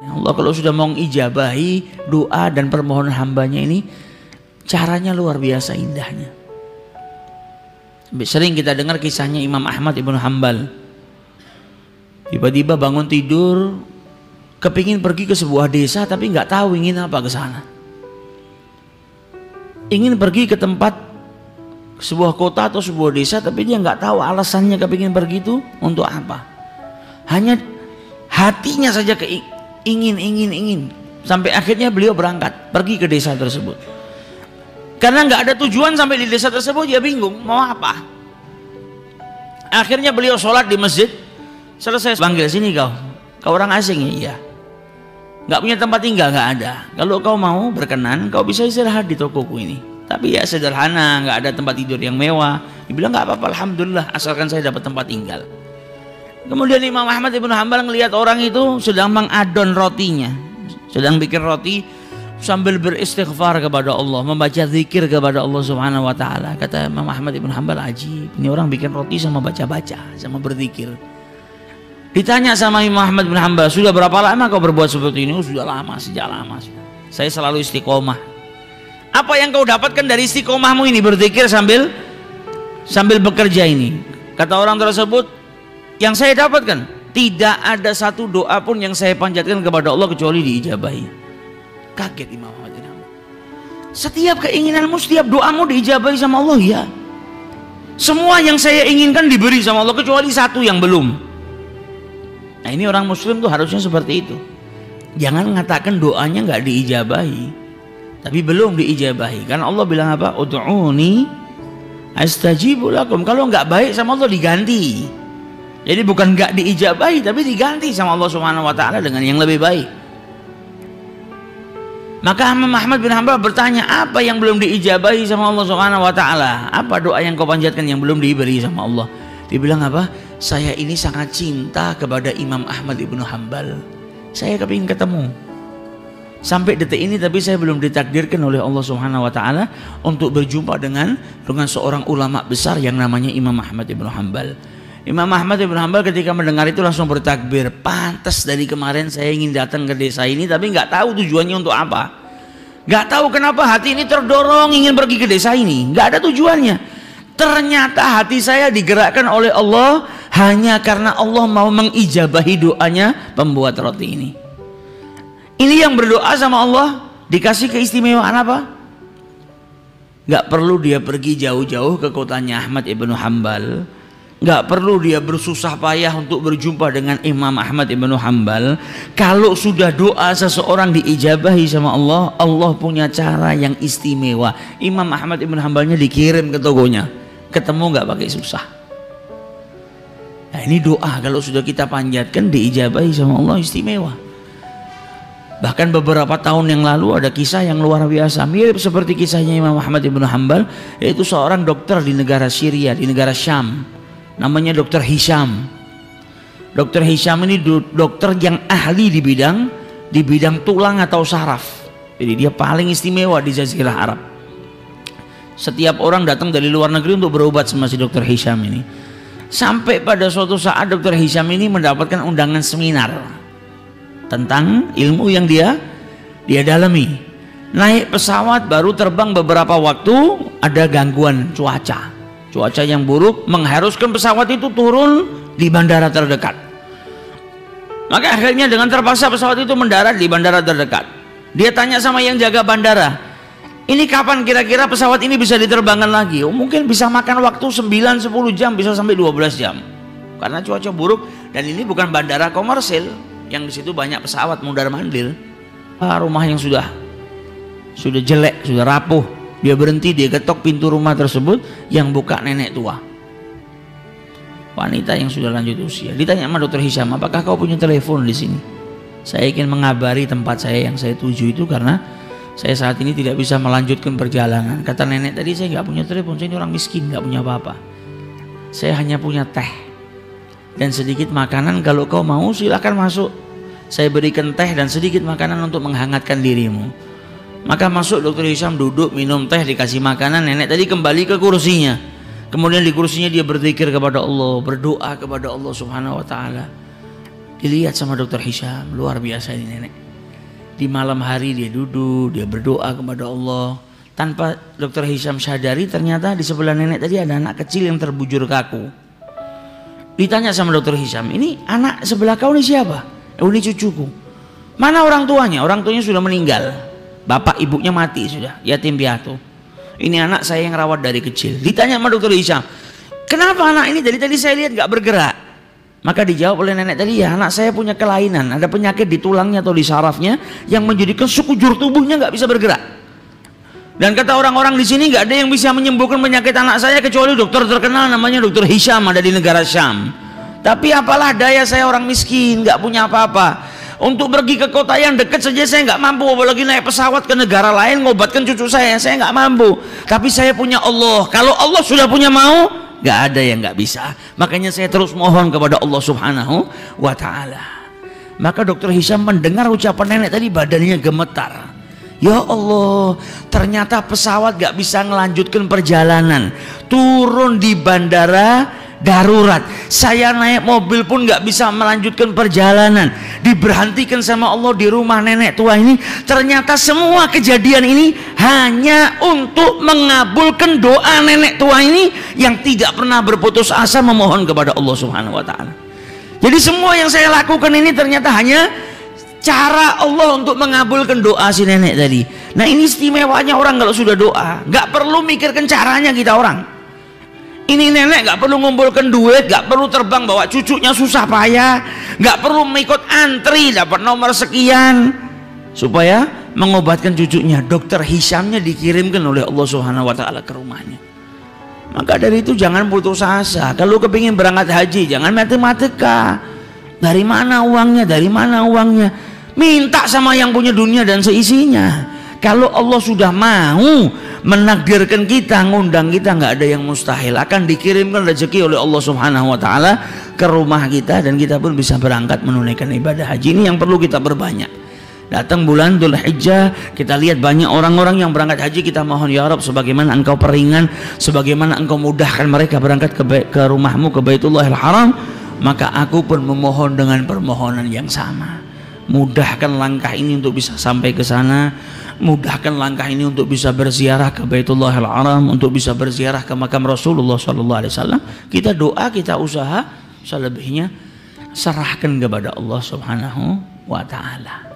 Allah kalau sudah mau mengijabahi doa dan permohonan hambanya ini, caranya luar biasa indahnya. Sering kita dengar kisahnya Imam Ahmad ibnu Hanbal. Tiba-tiba bangun tidur, kepingin pergi ke sebuah desa tapi nggak tahu ingin apa ke sana. Ingin pergi ke tempat sebuah kota atau sebuah desa, tapi dia nggak tahu alasannya kepingin pergi itu untuk apa. Hanya hatinya saja ingin. Sampai akhirnya beliau berangkat pergi ke desa tersebut. Karena nggak ada tujuan sampai di desa tersebut, dia bingung mau apa. Akhirnya beliau sholat di masjid. Selesai panggil, sini kau orang asing ya, iya. Nggak punya tempat tinggal, nggak ada. Kalau kau mau berkenan, kau bisa istirahat di tokoku ini. Tapi ya sederhana, nggak ada tempat tidur yang mewah. Dibilang nggak apa-apa, alhamdulillah, asalkan saya dapat tempat tinggal. Kemudian Imam Ahmad ibnu Hanbal ngelihat orang itu sedang mengadon rotinya, sedang bikin roti sambil beristighfar kepada Allah, membaca zikir kepada Allah Subhanahu wa taala. Kata Imam Ahmad ibnu Hanbal, ajib, ini orang bikin roti sama baca-baca, sama berzikir. Ditanya sama Imam Ahmad bin Hanbal, sudah berapa lama kau berbuat seperti ini? Oh, sudah lama, sejak lama. Saya selalu istiqomah. Apa yang kau dapatkan dari istiqomahmu ini, berzikir sambil bekerja ini? Kata orang tersebut, yang saya dapatkan, tidak ada satu doa pun yang saya panjatkan kepada Allah kecuali diijabahi. Kaget Imam Ahmad bin Hanbal. Setiap keinginanmu, setiap doamu diijabahi sama Allah, ya. Semua yang saya inginkan diberi sama Allah kecuali satu yang belum. Nah, ini orang muslim tuh harusnya seperti itu. Jangan mengatakan doanya nggak diijabahi, tapi belum diijabahi. Karena Allah bilang apa? Ud'uni astajibu lakum. Kalau nggak baik sama Allah diganti. Jadi bukan nggak diijabahi, tapi diganti sama Allah Subhanahu wa taala dengan yang lebih baik. Maka Imam Ahmad bin Hanbal bertanya, apa yang belum diijabahi sama Allah Subhanahu wa taala? Apa doa yang kau panjatkan yang belum diberi sama Allah? Dibilang apa? Saya ini sangat cinta kepada Imam Ahmad ibnu Hanbal. Saya kepingin ketemu. Sampai detik ini tapi saya belum ditakdirkan oleh Allah Subhanahu wa taala untuk berjumpa dengan seorang ulama besar yang namanya Imam Ahmad ibnu Hanbal. Imam Ahmad ibnu Hanbal ketika mendengar itu langsung bertakbir, pantas dari kemarin saya ingin datang ke desa ini tapi nggak tahu tujuannya untuk apa. Nggak tahu kenapa hati ini terdorong ingin pergi ke desa ini, nggak ada tujuannya. Ternyata hati saya digerakkan oleh Allah hanya karena Allah mau mengijabahi doanya pembuat roti ini. Ini yang berdoa sama Allah dikasih keistimewaan apa? Gak perlu dia pergi jauh-jauh ke kotanya Ahmad ibnu Hanbal. Gak perlu dia bersusah payah untuk berjumpa dengan Imam Ahmad ibnu Hanbal. Kalau sudah doa seseorang diijabahi sama Allah, Allah punya cara yang istimewa. Imam Ahmad ibnu Hanbalnya dikirim ke tokonya. Ketemu nggak pakai susah. Nah, ini doa kalau sudah kita panjatkan diijabahi sama Allah istimewa. Bahkan beberapa tahun yang lalu ada kisah yang luar biasa mirip seperti kisahnya Imam Ahmad ibnu Hanbal, yaitu seorang dokter di negara Syria, di negara Syam, namanya Dokter Hisham. Dokter Hisham ini dokter yang ahli di bidang tulang atau saraf. Jadi dia paling istimewa di Jazirah Arab. Setiap orang datang dari luar negeri untuk berobat sama si Dokter Hisham ini. Sampai pada suatu saat Dokter Hisham ini mendapatkan undangan seminar tentang ilmu yang dia dalami. Naik pesawat baru terbang beberapa waktu, ada gangguan cuaca yang buruk mengharuskan pesawat itu turun di bandara terdekat. Maka akhirnya dengan terpaksa pesawat itu mendarat di bandara terdekat. Dia tanya sama yang jaga bandara, ini kapan kira-kira pesawat ini bisa diterbangkan lagi? Oh, mungkin bisa makan waktu 9-10 jam, bisa sampai 12 jam. Karena cuaca buruk dan ini bukan bandara komersil yang di situ banyak pesawat mondar-mandir. Rumah yang sudah jelek, sudah rapuh. Dia berhenti, dia ketok pintu rumah tersebut, yang buka nenek tua. Wanita yang sudah lanjut usia. Ditanya sama Dokter Hisham, apakah kau punya telepon di sini? Saya ingin mengabari tempat saya yang saya tuju itu karena saya saat ini tidak bisa melanjutkan perjalanan. Kata nenek tadi, saya nggak punya telepon, saya ini orang miskin, nggak punya apa-apa. Saya hanya punya teh dan sedikit makanan. Kalau kau mau silahkan masuk. Saya berikan teh dan sedikit makanan untuk menghangatkan dirimu. Maka masuk Dokter Hisham, duduk, minum teh, dikasih makanan. Nenek tadi kembali ke kursinya. Kemudian di kursinya dia berzikir kepada Allah, berdoa kepada Allah Subhanahu wa taala. Dilihat sama dokter Hisham, luar biasa ini nenek. Di malam hari dia duduk, dia berdoa kepada Allah. Tanpa dokter Hisham sadari, ternyata di sebelah nenek tadi ada anak kecil yang terbujur kaku. Ditanya sama dokter Hisham, ini anak sebelah kau ini siapa? Oh, ini cucuku. Mana orang tuanya? Orang tuanya sudah meninggal. Bapak ibunya mati sudah, yatim piatu. Ini anak saya yang rawat dari kecil. Ditanya sama dokter Hisham, kenapa anak ini dari tadi saya lihat gak bergerak? Maka dijawab oleh nenek tadi, ya anak saya punya kelainan, ada penyakit di tulangnya atau di sarafnya yang menjadikan sekujur tubuhnya nggak bisa bergerak. Dan kata orang-orang di sini nggak ada yang bisa menyembuhkan penyakit anak saya kecuali dokter terkenal namanya dokter Hisham, ada di negara Syam. Tapi apalah daya, saya orang miskin, nggak punya apa-apa. Untuk pergi ke kota yang dekat saja saya nggak mampu, apalagi naik pesawat ke negara lain ngobatkan cucu saya nggak mampu. Tapi saya punya Allah. Kalau Allah sudah punya mau, nggak ada yang nggak bisa. Makanya saya terus mohon kepada Allah Subhanahu wa Ta'ala. Maka dokter Hisham mendengar ucapan nenek tadi, badannya gemetar. Ya Allah, ternyata pesawat gak bisa melanjutkan perjalanan, turun di bandara darurat. Saya naik mobil pun gak bisa melanjutkan perjalanan, diberhentikan sama Allah di rumah nenek tua ini. Ternyata semua kejadian ini hanya untuk mengabulkan doa nenek tua ini yang tidak pernah berputus asa memohon kepada Allah Subhanahu wa Ta'ala. Jadi semua yang saya lakukan ini ternyata hanya cara Allah untuk mengabulkan doa si nenek tadi. Nah, ini istimewanya orang kalau sudah doa, nggak perlu mikirkan caranya kita orang. Ini nenek nggak perlu ngumpulkan duit, nggak perlu terbang bawa cucunya susah payah, nggak perlu mengikut antri dapat nomor sekian supaya mengobatkan cucunya. Dokter Hishamnya dikirimkan oleh Allah Subhanahu wa Ta'ala ke rumahnya. Maka dari itu jangan putus asa. Kalau kepingin berangkat haji, jangan matematika. Dari mana uangnya? Dari mana uangnya? Minta sama yang punya dunia dan seisinya. Kalau Allah sudah mau menakdirkan kita, ngundang kita, nggak ada yang mustahil. Akan dikirimkan rezeki oleh Allah Subhanahu wa Ta'ala ke rumah kita dan kita pun bisa berangkat menunaikan ibadah haji. Ini yang perlu kita perbanyak. Datang bulan Dzulhijjah, kita lihat banyak orang-orang yang berangkat haji. Kita mohon ya Rabb, sebagaimana engkau peringan, sebagaimana engkau mudahkan mereka berangkat ke rumahmu, ke Baitullahil Haram, maka aku pun memohon dengan permohonan yang sama. Mudahkan langkah ini untuk bisa sampai ke sana, mudahkan langkah ini untuk bisa berziarah ke Baitullahil Haram, untuk bisa berziarah ke makam Rasulullah SAW. Kita doa, kita usaha, selebihnya serahkan kepada Allah Subhanahu wa Ta'ala.